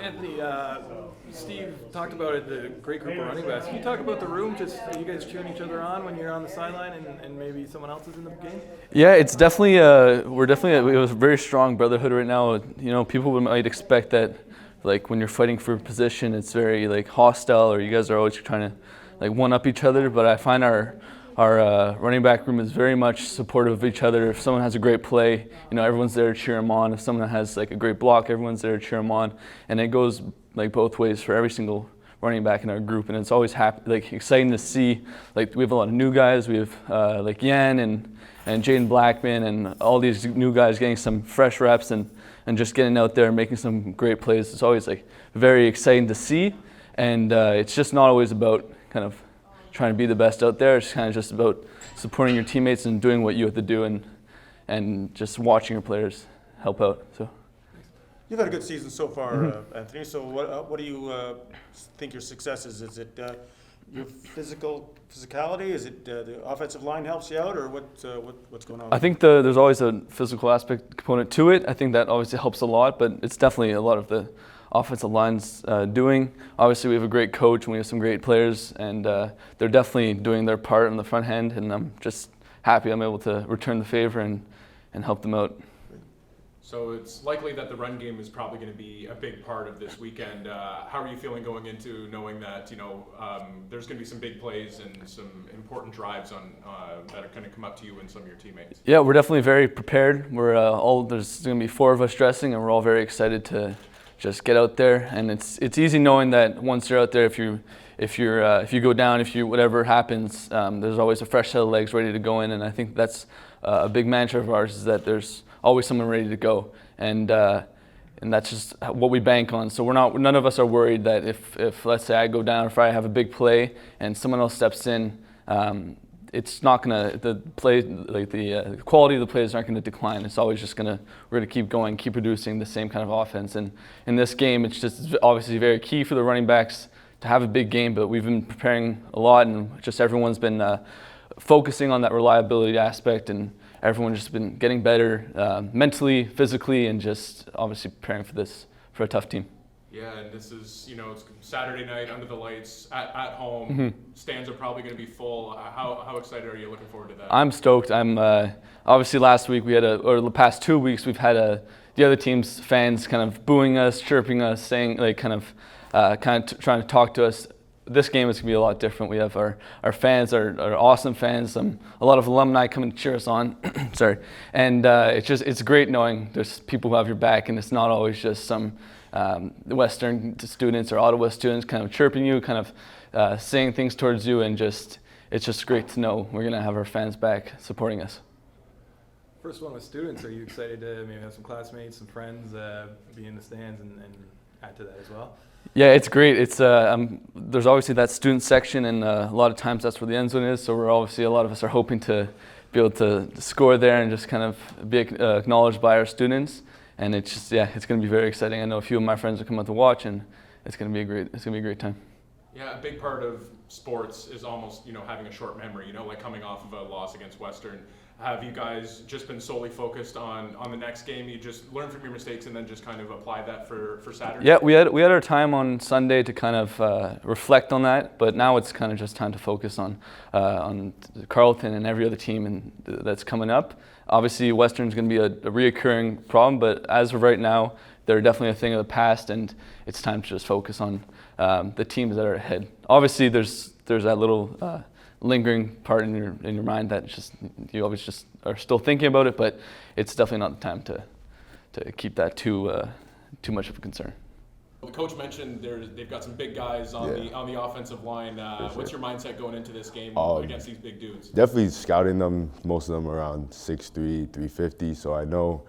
Anthony, Steve talked about it, the great group of running backs. Can you talk about the room? Just are you guys cheering each other on when you're on the sideline and maybe someone else is in the game? Yeah, it's definitely we have a very strong brotherhood right now. You know, people might expect that, like when you're fighting for a position, it's very like hostile, or you guys are always trying to like one up each other. But I find our running back room is very much supportive of each other. If someone has a great play, you know, everyone's there to cheer them on. If someone has like a great block, everyone's there to cheer them on. And it goes like both ways for every single running back in our group. And it's always exciting to see. Like we have a lot of new guys. We have like Yan and Jaden Blackman and all these new guys getting some fresh reps and just getting out there and making some great plays. It's always like very exciting to see. And it's just not always about kind of trying to be the best out there. It's kind of just about supporting your teammates and doing what you have to do and just watching your players help out. So you've had a good season so far, Anthony. So what do you think your success is? Is it your physicality? Is it the offensive line helps you out, or what's going on? I think there's always a physical aspect component to it. I think that obviously helps a lot, but it's definitely a lot of the offensive line's doing. Obviously, we have a great coach and we have some great players, and they're definitely doing their part on the front end, and I'm just happy I'm able to return the favor and help them out. So it's likely that the run game is probably going to be a big part of this weekend. How are you feeling going into knowing that there's going to be some big plays and some important drives that are going to come up to you and some of your teammates? Yeah, we're definitely very prepared. There's going to be 4 of us dressing, and we're all very excited to just get out there. And it's easy knowing that once you're out there, if you go down, whatever happens, there's always a fresh set of legs ready to go in. And I think that's a big mantra of ours, is that there's always someone ready to go, and that's just what we bank on. So none of us are worried that if let's say I go down, if I have a big play and someone else steps in, it's not gonna the quality of the plays aren't gonna decline. It's always just we're gonna keep going, keep producing the same kind of offense. And in this game, it's obviously very key for the running backs to have a big game. But we've been preparing a lot, and just everyone's been focusing on that reliability aspect, and everyone's just been getting better mentally, physically, and just obviously preparing for a tough team. Yeah, and this is, it's Saturday night under the lights at home. Mm-hmm. Stands are probably going to be full. How excited are you looking forward to that? I'm stoked. I'm obviously last week or the past 2 weeks we've had the other team's fans kind of booing us, chirping us, saying trying to talk to us. This game is going to be a lot different. We have our fans, our awesome fans, a lot of alumni coming to cheer us on. Sorry, and it's great knowing there's people who have your back, and it's not always just some Western students or Ottawa students kind of chirping you, kind of saying things towards you, and it's just great to know we're going to have our fans back supporting us. First one with students, are you excited to maybe have some classmates, some friends be in the stands and add to that as well? Yeah, it's great. It's there's obviously that student section, and a lot of times that's where the end zone is. So a lot of us are hoping to be able to score there and just kind of be acknowledged by our students. And it's going to be very exciting. I know a few of my friends are coming out to watch, and it's going to be a great time. Yeah, a big part of sports is almost having a short memory. Like coming off of a loss against Western. Have you guys just been solely focused on the next game? You just learn from your mistakes and then just kind of apply that for Saturday? Yeah, we had our time on Sunday to kind of reflect on that, but now it's kind of just time to focus on Carleton and every other team that's coming up. Obviously, Western's going to be a reoccurring problem, but as of right now, they're definitely a thing of the past, and it's time to just focus on the teams that are ahead. Obviously, there's that little lingering part in your mind that you always just are still thinking about it, but it's definitely not the time to keep that too much of a concern. The coach mentioned they've got some big guys on the offensive line. What's your mindset going into this game against these big dudes? Definitely scouting them. Most of them around 6'3", 350. So I know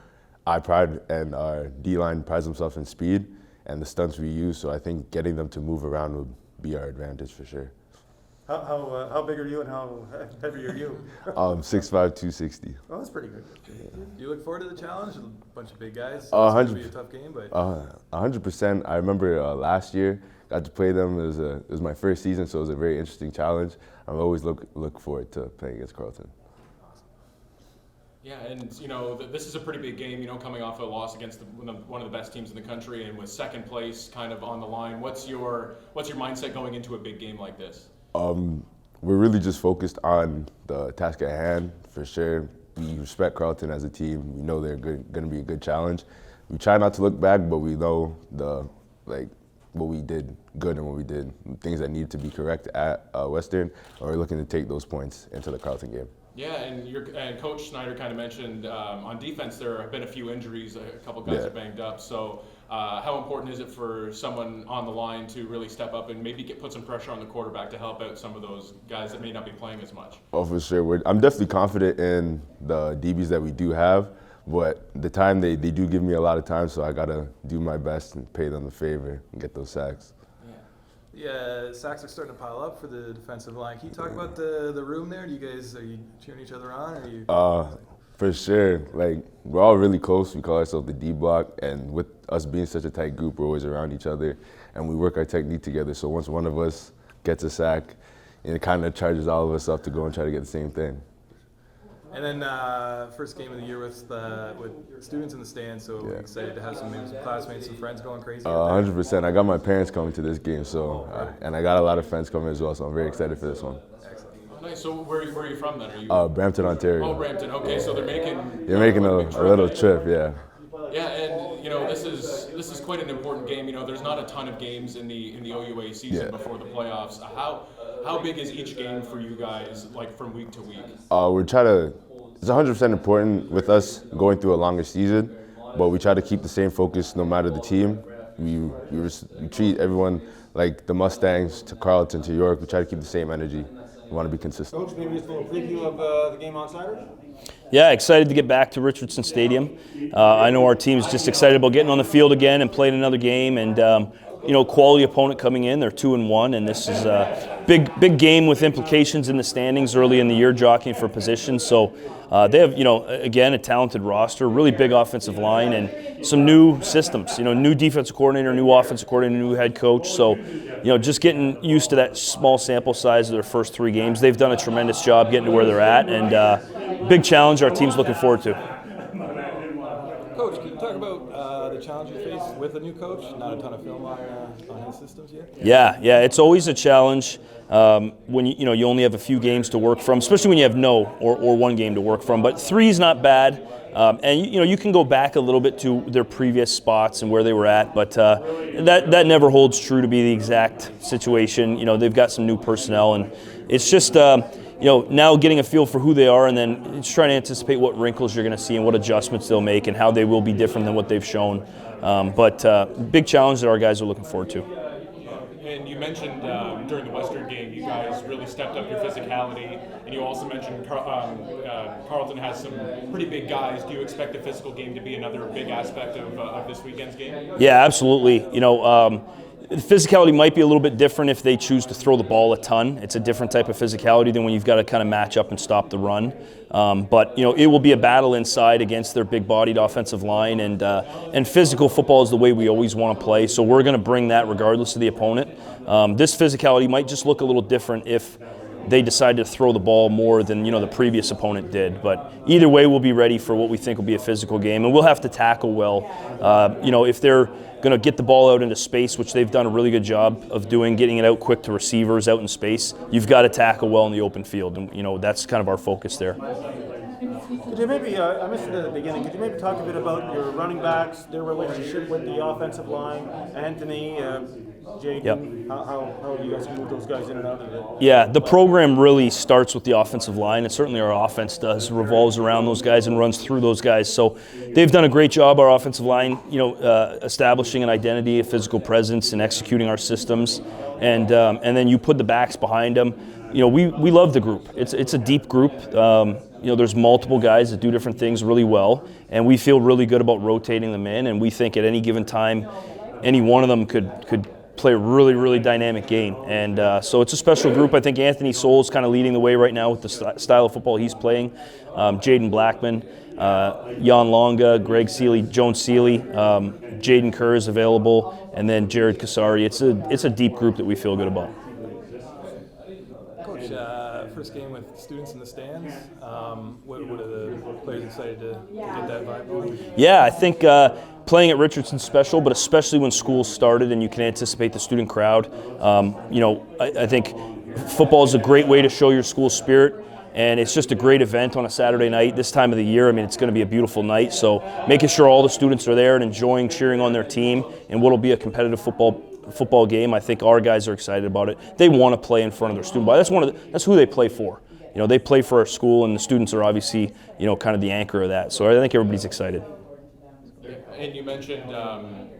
and our D-line prides themselves in speed and the stunts we use. So I think getting them to move around would be our advantage for sure. How big are you and how heavy are you? 6'5", 260. Oh, that's pretty good. Do you look forward to the challenge? A bunch of big guys. It's 100%. going to be a tough game, but 100%. I remember last year got to play them. It was my first season, so it was a very interesting challenge. I always look forward to playing against Carleton. Yeah, and this is a pretty big game. Coming off a loss against one of the best teams in the country, and with second place kind of on the line. What's your mindset going into a big game like this? We're really just focused on the task at hand, for sure. We respect Carleton as a team. We know they're going to be a good challenge. We try not to look back, but we know what we did good and what we did things that needed to be correct at Western. And we're looking to take those points into the Carleton game. Yeah, and Coach Snyder kind of mentioned on defense there have been a few injuries. A couple guys are banged up. So how important is it for someone on the line to really step up and maybe put some pressure on the quarterback to help out some of those guys that may not be playing as much? Oh, for sure. I'm definitely confident in the DBs that we do have, but the time they do give me a lot of time, so I got to do my best and pay them the favor and get those sacks. Yeah, sacks are starting to pile up for the defensive line. Can you talk about the room there? Are you cheering each other on? Or are you? For sure. We're all really close. We call ourselves the D block, and with us being such a tight group, we're always around each other, and we work our technique together. So once one of us gets a sack, it kind of charges all of us up to go and try to get the same thing. And then first game of the year with students in the stands, so we're excited to have some classmates, some friends going crazy. 100%. I got my parents coming to this game, and I got a lot of friends coming as well, so I'm very excited for this one. Excellent. Nice. So where are you from then? Are you? Brampton, Ontario. Oh, Brampton. Okay, so they're making a little trip, yeah. Yeah, and this is quite an important game. There's not a ton of games in the OUA season before the playoffs. How big is each game for you guys, from week to week? It's 100% important with us going through a longer season, but we try to keep the same focus no matter the team. We treat everyone like the Mustangs to Carleton to York. We try to keep the same energy. We want to be consistent. Coach, maybe just a little preview of the game on Saturday? Yeah, excited to get back to Richardson Stadium. I know our team's just excited about getting on the field again and playing another game. And quality opponent coming in. They're 2-1, and this is a big game with implications in the standings early in the year, jockeying for position. So they have, again, a talented roster, really big offensive line, and some new systems. New defensive coordinator, new offensive coordinator, new head coach. So, just getting used to that small sample size of their first 3 games. They've done a tremendous job getting to where they're at, and big challenge our team's looking forward to. Coach, can you talk about the challenge you face with a new coach? Not a ton of film on his systems yet. Yeah, it's always a challenge when you only have a few games to work from, especially when you have no or one game to work from. But 3 is not bad, and you can go back a little bit to their previous spots and where they were at. But that never holds true to be the exact situation. They've got some new personnel, and it's just. Now getting a feel for who they are, and then just trying to anticipate what wrinkles you're going to see and what adjustments they'll make and how they will be different than what they've shown. But big challenge that our guys are looking forward to. And you mentioned during the Western game, you guys really stepped up your physicality, and you also mentioned Carleton has some pretty big guys. Do you expect the physical game to be another big aspect of this weekend's game? Yeah, absolutely. The physicality might be a little bit different if they choose to throw the ball a ton. It's a different type of physicality than when you've got to kind of match up and stop the run. But it will be a battle inside against their big-bodied offensive line, and physical football is the way we always want to play. So we're going to bring that regardless of the opponent. This physicality might just look a little different if they decide to throw the ball more than the previous opponent did. But either way, we'll be ready for what we think will be a physical game, and we'll have to tackle well. If they're going to get the ball out into space, which they've done a really good job of doing, getting it out quick to receivers out in space, you've got to tackle well in the open field, and that's kind of our focus there. Could you maybe, I missed it at the beginning, could you maybe talk a bit about your running backs, their relationship with the offensive line, Anthony, Jaden, Yep. how you guys move those guys in and out of it? Yeah, the program really starts with the offensive line, and certainly our offense does, revolves around those guys and runs through those guys. So they've done a great job, our offensive line, establishing an identity, a physical presence, and executing our systems. And then you put the backs behind them. We love the group. It's a deep group. There's multiple guys that do different things really well, and we feel really good about rotating them in. And we think at any given time, any one of them could play a really, really dynamic game. And so it's a special group. I think Anthony Soul's kind of leading the way right now with the style of football he's playing. Jaden Blackman, Jan Longa, Greg Seeley, Joan Seeley, Jaden Kerr is available, and then Jared Kasari. It's a deep group that we feel good about. Coach, first game with students in the stands. What are the players excited to get that vibe going? Yeah, I think playing at Richardson's special, but especially when school started and you can anticipate the student crowd. I think football is a great way to show your school spirit. And it's just a great event on a Saturday night this time of the year. I mean, it's going to be a beautiful night. So making sure all the students are there and enjoying cheering on their team in what will be a competitive football game. I think our guys are excited about it. They want to play in front of their student body. That's who they play for. They play for our school, and the students are obviously kind of the anchor of that. So I think everybody's excited. And you mentioned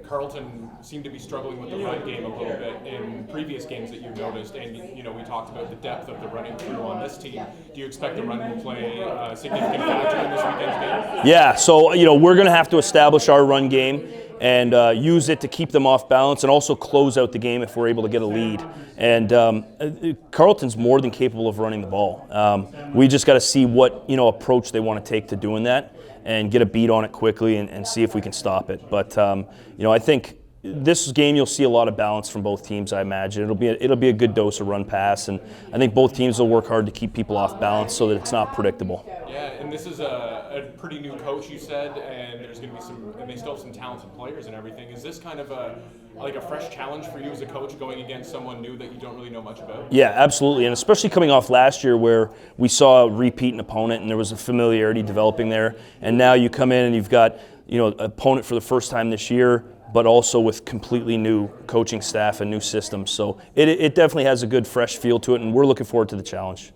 Carleton seemed to be struggling with the run game a little bit in previous games that you've noticed, and we talked about the depth of the running crew on this team. Do you expect the run will play a significant factor in this weekend's game? Yeah, so we're going to have to establish our run game and use it to keep them off balance and also close out the game if we're able to get a lead. And Carleton's more than capable of running the ball. We just got to see what approach they want to take to doing that and get a beat on it quickly and see if we can stop it. But I think this game you'll see a lot of balance from both teams. I imagine it'll be a good dose of run pass, and I think both teams will work hard to keep people off balance so that it's not predictable. Yeah, and this is a pretty new coach, you said, and there's going to be and they still have some talented players and everything. Is this kind of a fresh challenge for you as a coach going against someone new that you don't really know much about? Yeah, absolutely, and especially coming off last year where we saw a repeat opponent and there was a familiarity developing there, and now you come in and you've got an opponent for the first time this year, but also with completely new coaching staff and new systems. So it definitely has a good fresh feel to it, and we're looking forward to the challenge.